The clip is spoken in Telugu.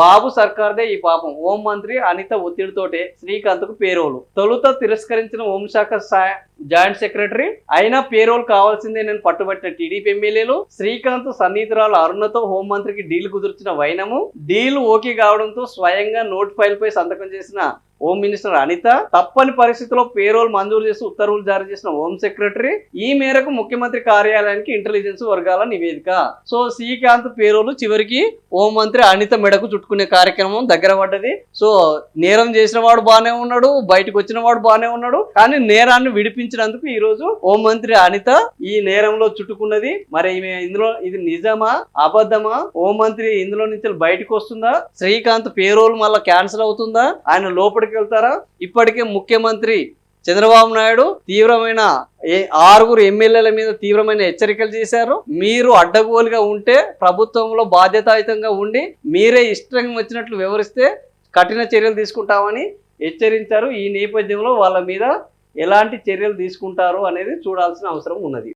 బాబు సర్కార్దే ఈ పాపం. హోం మంత్రి అనిత ఒత్తిడితోటే శ్రీకాంత్ కు పేరోలు. తొలుత తిరస్కరించిన హోంశాఖ జాయింట్ సెక్రటరీ అయినా పేరోల్ కావాల్సిందే నేను పట్టుబట్టిన టీడీపీ ఎమ్మెల్యేలు, శ్రీకాంత్ సన్నిహితురాలు అరుణతో హోంమంత్రికి డీల్ కుదుర్చిన వైనము, డీల్ ఓకే కావడంతో స్వయంగా నోట్ ఫైల్ పై సంతకం చేసిన హోమ్ మినిస్టర్ అనిత, తప్పని పరిస్థితిలో పేరోల్ మంజూరు చేసి ఉత్తర్వులు జారీ చేసిన హోం సెక్రటరీ, ఈ మేరకు ముఖ్యమంత్రి కార్యాలయానికి ఇంటెలిజెన్స్ వర్గాల నివేదిక. సో శ్రీకాంత్ పేరోలు చివరికి హోం మంత్రి అనిత మెడకు చుట్టుకునే కార్యక్రమం దగ్గర పడ్డది. సో నేరం చేసిన వాడు బానే ఉన్నాడు, బయటకు వచ్చిన వాడు బానే ఉన్నాడు, కానీ నేరాన్ని విడిపించినందుకు ఈ రోజు హోం మంత్రి అనిత ఈ నేరంలో చుట్టుకున్నది. మరి ఇందులో ఇది నిజమా అబద్ధమా? హోం మంత్రి ఇందులో నుంచి బయటకు వస్తుందా? శ్రీకాంత్ పేరోల్ మళ్ళీ క్యాన్సిల్ అవుతుందా? ఆయన లోపలికి వెళ్తారా? ఇప్పటికే ముఖ్యమంత్రి చంద్రబాబు నాయుడు తీవ్రమైన 6 ఎమ్మెల్యేల మీద తీవ్రమైన హెచ్చరికలు చేశారు. మీరు అడ్డగోలుగా ఉంటే, ప్రభుత్వంలో బాధ్యతాయుతంగా ఉండి మీరే ఇష్టం వచ్చినట్లు వివరిస్తే కఠిన చర్యలు తీసుకుంటామని హెచ్చరించారు. ఈ నేపథ్యంలో వాళ్ళ మీద ఎలాంటి చర్యలు తీసుకుంటారు అనేది చూడాల్సిన అవసరం ఉన్నది.